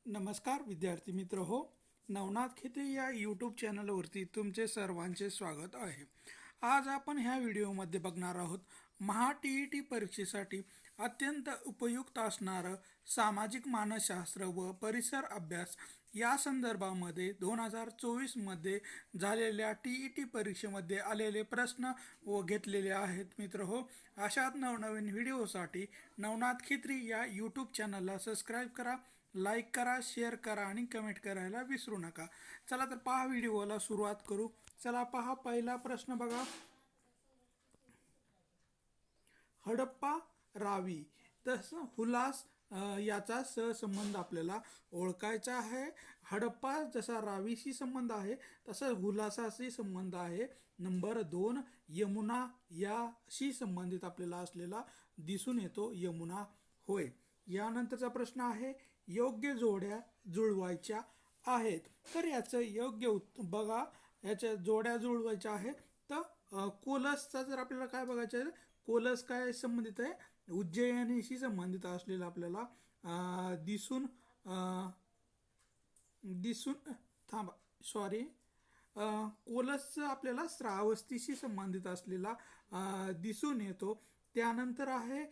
नमस्कार विद्यार्थी मित्र हो. नवनाथ खेते या यूट्यूब चॅनलवरती तुमचे सर्वांचे स्वागत आहे. आज आपण ह्या व्हिडिओमध्ये बघणार आहोत महा TET परीक्षेसाठी अत्यंत उपयुक्त असणारं सामाजिक मानसशास्त्र व परिसर अभ्यास या संदर्भामध्ये 2024मध्ये झालेल्या TET परीक्षेमध्ये आलेले प्रश्न व घेतलेले आहेत मित्र हो. अशाच नवनवीन व्हिडिओसाठी नवनाथ खित्री या यूट्यूब चॅनलला सबस्क्राईब करा, लाईक करा, शेअर करा आणि कमेंट करायला विसरू नका. चला तर पहा, व्हिडिओला सुरुवात करू. चला पहा, पहिला प्रश्न बघा. हडप्पा रावी तसं हुलास याचा सहसंबंध आपल्याला ओळखायचा आहे. हडप्पा जसा रावीशी संबंध आहे तसा हुलासाशी संबंध आहे. नंबर 2, यमुना याशी संबंधित आपल्याला असलेला दिसून येतो. यमुना होय. यानंतरचा प्रश्न आहे, योग्य जोड्या जुळवायच्या आहेत. तर याचं योग्य बघा, याच्या जोड्या जुळवायच्या आहेत. तर कोलसचा जर आपल्याला काय बघायचं आहे, कोलस काय संबंधित आहे, उज्जैनीशी संबंधित असलेला आपल्याला दिसून थांबा सॉरी कोलसचं आपल्याला श्रावस्तीशी संबंधित असलेला दिसून येतो. त्यानंतर आहे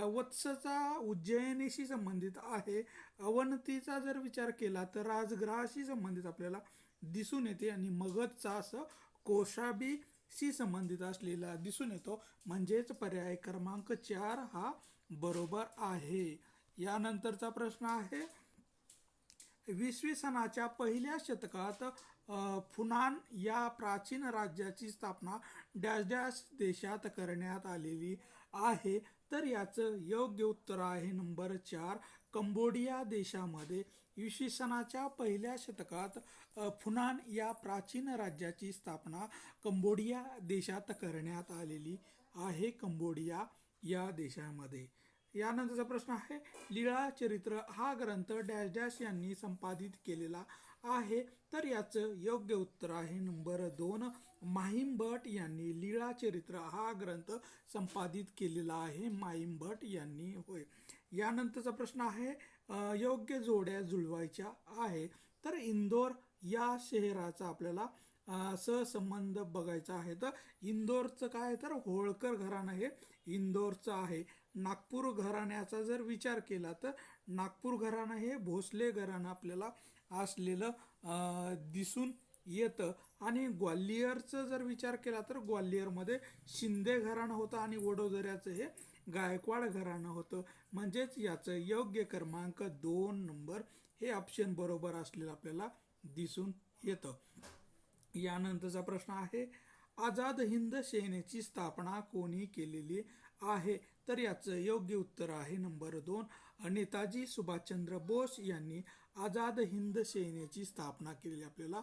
वत्सचा उज्जैनीशी संबंधित आहे. अवनतीचा जर विचार केला तर राजगृहाशी संबंधित आपल्याला दिसून येते. आणि मगधचा असं कौशांबीशी संबंधित असलेला दिसून येतो. म्हणजेच पर्याय क्रमांक 4 हा बरोबर आहे. यानंतरचा प्रश्न आहे, 20वी सनाच्या पहिल्या शतकात फुनान या प्राचीन राज्याची स्थापना डॅश डॅश देशात करण्यात आलेली आहे. तर याचं योग्य उत्तर आहे नंबर 4, कंबोडिया देशामध्ये 20वी सनाच्या पहिल्या शतकात फुनान या प्राचीन राज्याची स्थापना कंबोडिया देशात करण्यात आलेली आहे. कंबोडिया या देशामध्ये. यानंतरचा प्रश्न आहे, लीळा चरित्र हा ग्रंथ डॅश डॅश यांनी संपादित केलेला आहे. तर याचं योग्य उत्तर आहे नंबर 2, माहीम भट यांनी लीळा चरित्र हा ग्रंथ संपादित केलेला आहे. माहीम भट यांनी होय. यानंतरचा प्रश्न आहे, योग्य जोड्या जुळवायच्या आहे. तर इंदोर या शहराचा आपल्याला सहसंबंध बघायचा आहे. तर इंदोरचं काय, तर होळकर घराणं हे इंदोरचं आहे. नागपूर घराण्याचा जर विचार केला तर नागपूर घराणं हे भोसले घराणं आपल्याला असलेलं दिसून येतं. आणि ग्वाल्हेरचं जर विचार केला तर ग्वाल्हेरमध्ये शिंदे घराणं होतं आणि वडोदऱ्याचं हे गायकवाड घराणं होतं. म्हणजेच याचं योग्य क्रमांक 2 नंबर हे ऑप्शन बरोबर असलेलं आपल्याला दिसून येतं. यानंतरचा प्रश्न आहे, आझाद हिंद सेनेची स्थापना कोणी केलेली आहे. तर याचं योग्य उत्तर आहे नंबर 2, नेताजी सुभाषचंद्र बोस यांनी आझाद हिंद सेनेची स्थापना केलेली आपल्याला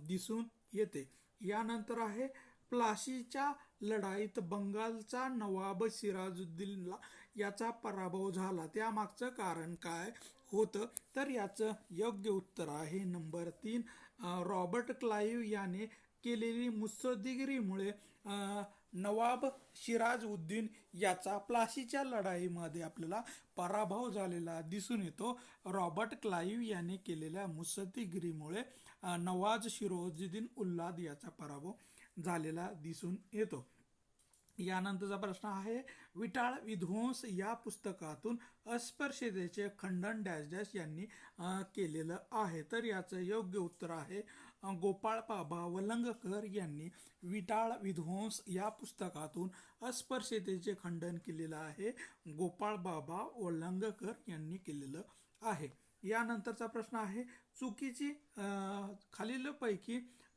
दिसून येते. यानंतर आहे, प्लासीच्या लढाईत बंगालचा नवाब सिराजुद्दीनला याचा पराभव झाला, त्यामागचं कारण काय होतं. तर याचं योग्य उत्तर आहे नंबर 3, रॉबर्ट क्लाईव्ह याने केलेली मुत्सद्देगिरीमुळे नवाब सिराजउद्दीन याचा प्लासीच्या लढाईमध्ये आपल्याला पराभव झालेला दिसून येतो. रॉबर्ट क्लाईव्ह याने केलेल्या मुत्सद्देगिरीमुळे नवाब सिराजुद्दीन उल्लाद याचा पराभव झालेला दिसून येतो. यानंतरचा प्रश्न आहे, विटाळ विध्वंस या पुस्तकातून अस्पृश्यतेचे खंडन डॅश डॅश यांनी केलेलं आहे. तर याचं योग्य उत्तर आहे गोपाळ बाबा वलंगकर यांनी विटाळ विध्वंस या पुस्तकातून अस्पृश्यतेचे खंडन केलेलं आहे. गोपाळ बाबा वलंगकर यांनी केलेलं आहे. यानंतरचा प्रश्न आहे, चुकीची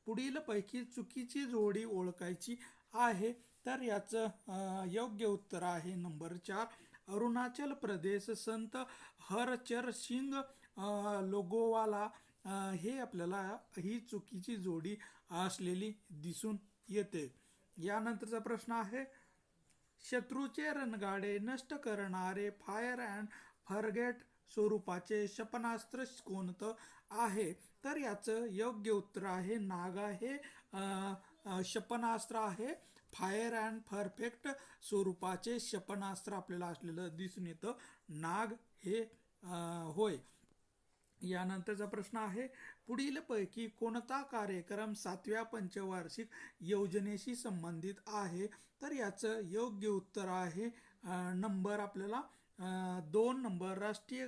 पुढीलपैकी चुकीची जोडी ओळखायची आहे. तर याचं योग्य उत्तर आहे नंबर 4, अरुणाचल प्रदेश संत हरचर सिंग लोगोवाला हे आपल्याला ही चुकीची जोडी असलेली दिसून येते. यानंतरचा प्रश्न आहे, शत्रूचे रणगाडे नष्ट करणारे फायर अँड फॉरगेट स्वरूपाचे क्षेपणास्त्र कोणतं आहे. तर याचं योग्य उत्तर आहे नागा हे क्षेपणास्त्र आहे. फायर अँड परफेक्ट स्वरूपाचे क्षेपणास्त्र आपल्याला असलेलं दिसून येतं नाग हे होय. यानंतरचा प्रश्न आहे, पुढील पैकी कोणता कार्यक्रम 7व्या पंचवार्षिक योजनेशी संबंधित आहे? तर याचं योग्य उत्तर आहे नंबर आपल्याला 2 नंबर. राष्ट्रीय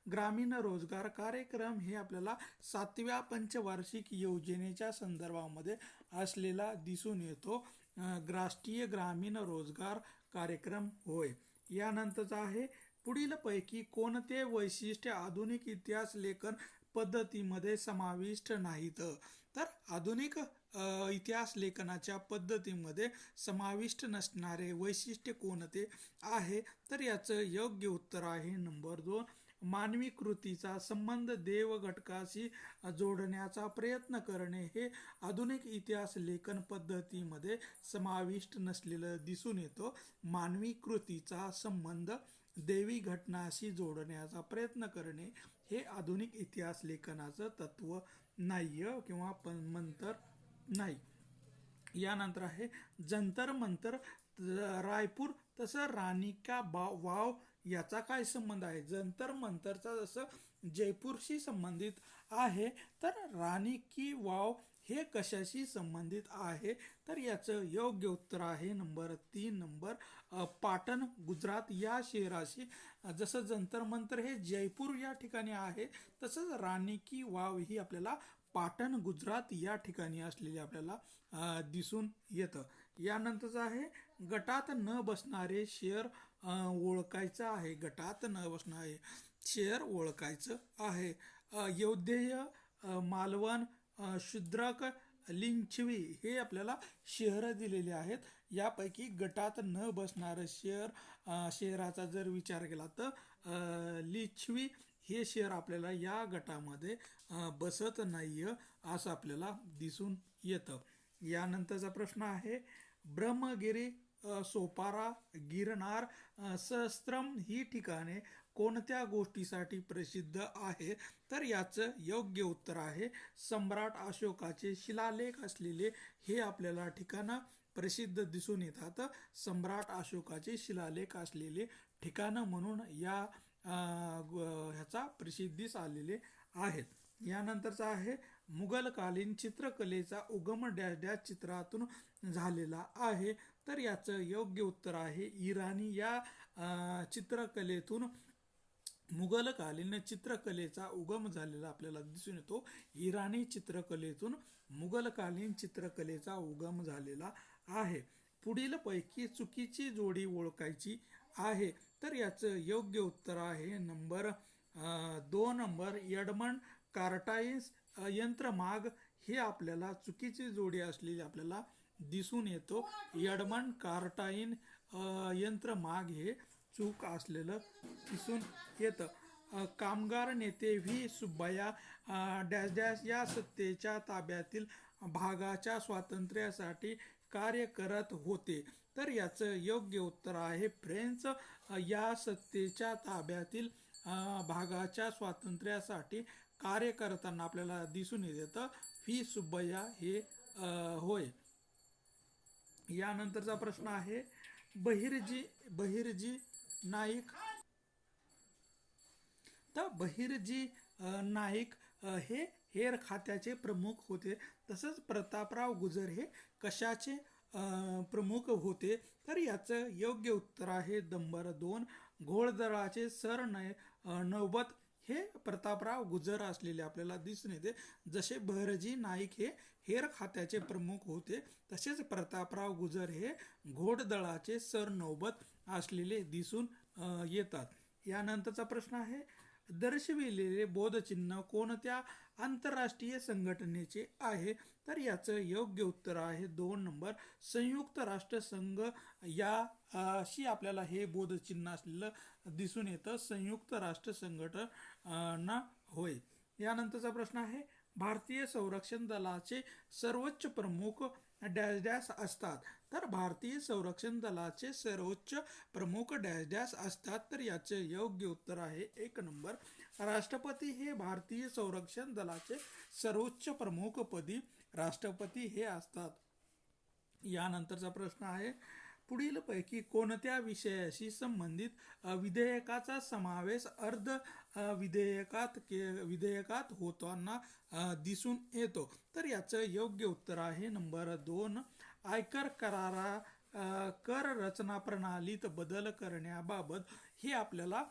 ग्रामीण रोजगार कार्यक्रम हे आपल्याला 7व्या पंचवार्षिक योजनेच्या संदर्भामध्ये असलेला दिसून येतो. राष्ट्रीय ग्रामीण रोजगार कार्यक्रम होय. यानंतरचा आहे, पुढील पैकी कोणते वैशिष्ट्य आधुनिक इतिहास लेखन पद्धतीमध्ये समाविष्ट नाहीत? तर आधुनिक इतिहास लेखनाच्या पद्धतीमध्ये समाविष्ट नसणारे वैशिष्ट्य कोणते आहे? तर याचं योग्य उत्तर आहे नंबर 2. मानवी कृतीचा संबंध देव घटकाशी जोडण्याचा प्रयत्न करणे हे आधुनिक इतिहास लेखन पद्धतीमध्ये समाविष्ट नसलेलं दिसून येतो. मानवी कृतीचा संबंध देवी घटनाशी जोडण्याचा प्रयत्न करणे हे आधुनिक इतिहास लेखनाचं तत्व नाही किंवा मंतर नाही. यानंतर आहे, जंतर मंतर रायपूर तसं राणी का वाव याचा काय संबंध आहे? जंतर मंतरचा जसं जयपूरशी संबंधित आहे, तर राणी की वाव हे कशाशी संबंधित आहे? तर याचं योग्य उत्तर आहे नंबर 3 नंबर पाटण गुजरात या शहराशी. जसं जंतर मंतर हे जयपूर या ठिकाणी आहे, तसंच राणी की वाव ही आपल्याला पाटण गुजरात या ठिकाणी असलेले आपल्याला दिसून येतं. यानंतरचं आहे, गटात न बसणारे शहर ओळखायचं आहे. गटात न बसणारे शहर ओळखायचं आहे. यौधेय, मालवण, शुद्रक, लिंछवी हे आपल्याला शहर दिलेले आहेत. यापैकी गटात न बसणारं शहराचा जर विचार केला तर लिच्छवी हे शहर आपल्याला या गटामध्ये बसत नाही असं आपल्याला दिसून येतं. यानंतरचा प्रश्न आहे, ब्रह्मगिरी, सोपारा, गिरनार, सहस्त्रम ही ठिकाणे कोणत्या गोष्टीसाठी प्रसिद्ध आहे? तर याचं योग्य उत्तर आहे, सम्राट अशोकाचे शिलालेख असलेले हे आपल्याला ठिकाणं प्रसिद्ध दिसून येतात. सम्राट अशोकाचे शिलालेख असलेले ठिकाणं म्हणून या ह्याचा प्रसिद्धीस आलेले आहेत. यानंतरचा आहे, मुघलकालीन चित्रकलेचा उगम डॅश डॅश चित्रातून झालेला आहे. तर याचं योग्य उत्तर आहे, इराणी या चित्रकलेतून मुघलकालीन चित्रकलेचा उगम झालेला आपल्याला दिसून येतो. इराणी चित्रकलेतून मुघलकालीन चित्रकलेचा उगम झालेला आहे. पुढील पैकी चुकीची जोडी ओळखायची आहे. तर याचं योग्य उत्तर आहे नंबर 2 नंबर. एडमंड कार्टाइन्स यंत्रमाग हे आपल्याला चुकीची जोडी असलेली आपल्याला दिसून येतो. एडमंड कार्टाइन यंत्रमाग हे चूक असलेलं दिसून येतं. कामगार नेते व्ही सुब्बाया डॅश डॅश या सत्तेच्या ताब्यातील भागाच्या स्वातंत्र्यासाठी कार्य करत होते. तर याचं योग्य उत्तर आहे, फ्रेंच या सत्तेच्या ताब्यातील भागाच्या स्वातंत्र्यासाठी कार्य करताना आपल्याला दिसून येतं व्ही सुब्बया हे होय. यानंतरचा प्रश्न आहे, बहिर्जी नाईक. तर बहिर्जी नाईक हे हेर खात्याचे प्रमुख होते. तसंच प्रतापराव गुजर हे कशाचे प्रमुख होते? तर याचं योग्य उत्तर आहे नंबर 2 घोडदळाचे नौबत हे प्रतापराव गुजर असलेले आपल्याला दिसून येते. जसे बहिर्जी नाईक हे हेर खात्याचे प्रमुख होते, तसेच प्रतापराव गुजर हे घोडदळाचे सरनौबत असलेले दिसून येतात. यानंतरचा प्रश्न आहे, दर्शविलेले बोधचिन्ह कोणत्या आंतरराष्ट्रीय संघटनेचे आहे? तर याचं योग्य उत्तर आहे 2 नंबर संयुक्त राष्ट्र संघ याशी आपल्याला हे बोधचिन्ह असलेलं दिसून येतं. संयुक्त राष्ट्र संघटना होय. यानंतरचा प्रश्न आहे, भारतीय संरक्षण दलाचे सर्वोच्च प्रमुख डॅश डॅश असतात. तर भारतीय संरक्षण दलाचे सर्वोच्च प्रमुख डॅश डॅश असतात. तर याचे योग्य उत्तर आहे 1 नंबर राष्ट्रपती हे भारतीय संरक्षण दलाचे सर्वोच्च प्रमुख पदी राष्ट्रपती हे असतात. यानंतरचा प्रश्न आहे, पुढीलपैकी कोणत्या विषयाशी संबंधित विधेयकाचा समावेश विधेयकात होताना दिसून येतो? तर याचं योग्य उत्तर आहे नंबर 2, आयकर कर रचना प्रणालीत बदल करण्याबाबत हे आपल्याला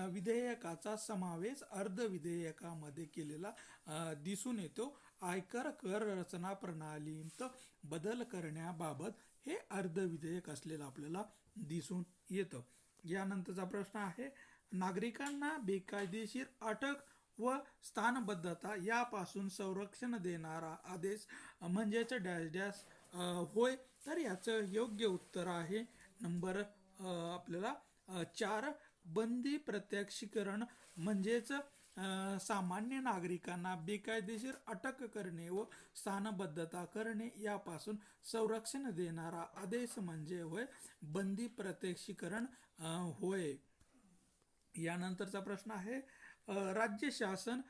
विधेयकाचा समावेश विधेयकामध्ये केलेला दिसून येतो. आयकर कर रचना प्रणालीत बदल करण्याबाबत हे विधेयक असलेलं आपल्याला दिसून येतं. यानंतरचा प्रश्न आहे, नागरिकांना बेकायदेशीर अटक व स्थानबद्धता यापासून संरक्षण देणारा आदेश म्हणजेच डॅश डॅश होय? तर याचं योग्य उत्तर आहे नंबर आपल्याला 4, बंदी प्रत्यक्षीकरण म्हणजेच सामान्य नागरिकांना बेकायदेशीर अटक करणे व स्थानबद्धता करणे यापासून संरक्षण देणारा आदेश म्हणजे होय बंदी प्रत्यक्षीकरण होय. यानंतरचा प्रश्न आहे, राज्य शासन,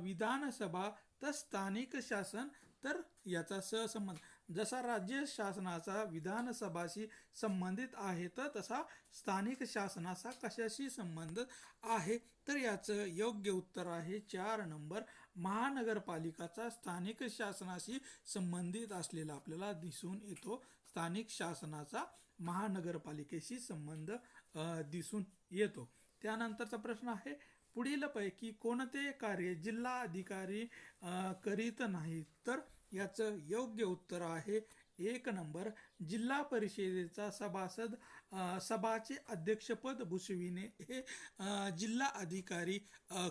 विधानसभा तर स्थानिक शासन, तर याचा सहसंबंध जसा राज्य शासनाचा विधानसभाशी संबंधित आहे तर तसा स्थानिक शासनाचा कशाशी संबंध आहे? तर याचं योग्य उत्तर आहे 4 नंबर, महानगरपालिकाचा स्थानिक शासनाशी संबंधित असलेला आपल्याला दिसून येतो. स्थानिक शासनाचा महानगरपालिकेशी संबंध दिसून येतो. त्यानंतरचा प्रश्न आहे, पुढीलपैकी कोणते कार्य जिल्हा अधिकारी करीत नाहीत? तर याचं योग्य उत्तर आहे 1 नंबर, जिल्हा परिषदेचा सभासद सभाचे अध्यक्षपद भूषविणे हे जिल्हा अधिकारी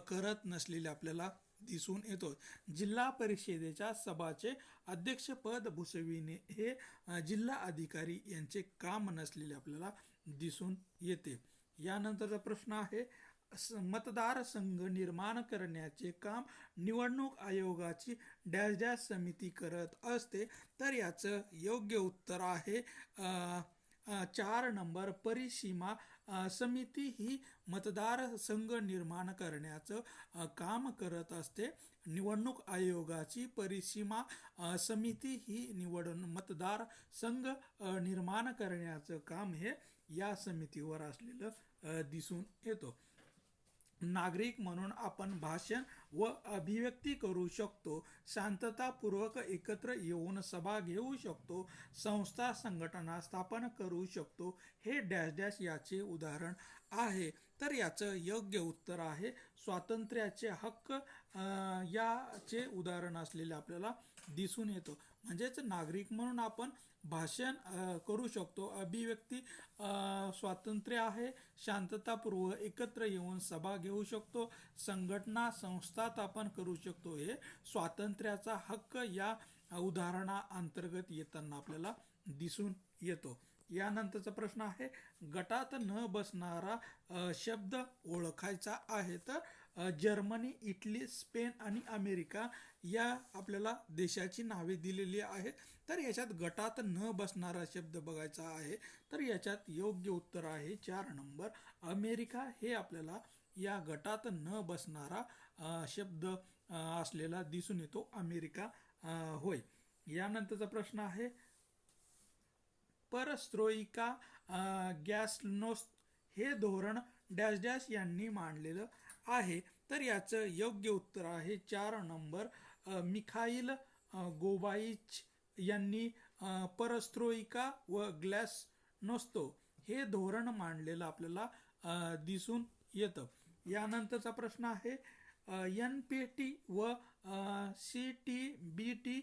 करत नसलेले आपल्याला दिसून येतो. जिल्हा परिषदेच्या सभाचे अध्यक्षपद भूषविणे हे जिल्हा अधिकारी यांचे काम नसलेले आपल्याला दिसून येते. यानंतरचा प्रश्न आहे, मतदारसंघ निर्माण करण्याचे काम निवडणूक आयोगाची डॅश डॅश समिती करत असते? तर याचं योग्य उत्तर आहे 4 नंबर, परिसीमा समिती ही मतदारसंघ निर्माण करण्याचं काम करत असते. निवडणूक आयोगाची परिसीमा समिती ही मतदारसंघ निर्माण करण्याचं काम हे या समितीवर असलेलं दिसून येतो. नागरिक म्हणून आपण भाषण व अभिव्यक्ती करू शकतो, शांततापूर्वक एकत्र येऊन सभा घेऊ शकतो, संस्था संघटना स्थापन करू शकतो, हे डॅश डॅश याचे उदाहरण आहे. तर याचं योग्य उत्तर आहे स्वातंत्र्याचे हक्क याचे उदाहरण असलेले आपल्याला दिसून येतो. म्हणजेच नागरिक म्हणून आपण भाषण करू शकतो, अभिव्यक्ती स्वातंत्र्य आहे, शांततापूर्वक एकत्र येऊन सभा घेऊ शकतो, संघटना संस्था स्थापन करू शकतो, हे स्वातंत्र्याचा हक्क या उदाहरणा अंतर्गत येताना आपल्याला दिसून येतो. यानंतरचा प्रश्न आहे, गटात न बसणारा शब्द ओळखायचा आहे? तर जर्मनी, इटली, स्पेन आणि अमेरिका या आपल्याला देशाची नावे दिलेली आहेत. तर याच्यात गटात न बसणारा शब्द बघायचा आहे. तर याच्यात योग्य उत्तर आहे 4 नंबर, अमेरिका हे आपल्याला या गटात न बसणारा शब्द असलेला दिसून येतो, अमेरिका होय. यानंतरचा प्रश्न आहे, परस्त्रोइका गॅस्नोस्त हे धोरण डॅश डॅश यांनी मांडलेलं आहे? तर याचं योग्य उत्तर आहे 4 नंबर, मिखाईल गोबाइच यांनी परस्त्रोइका व ग्लासनोस्तो हे धोरण मांडलेलं आपल्याला दिसून येतं. यानंतरचा प्रश्न आहे, NPT व CTBT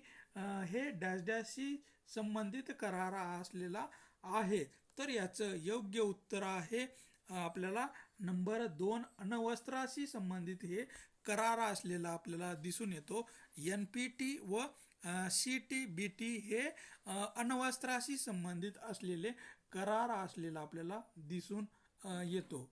हे डॅश डॅशशी संबंधित करार असलेला आहे? तर याचं योग्य उत्तर आहे आपल्याला नंबर 2, अण्वस्त्राशी संबंधित हे करार असलेला आपल्याला दिसून येतो. NPT व CTBT हे अण्वस्त्राशी संबंधित असलेले करार असलेला आपल्याला दिसून येतो.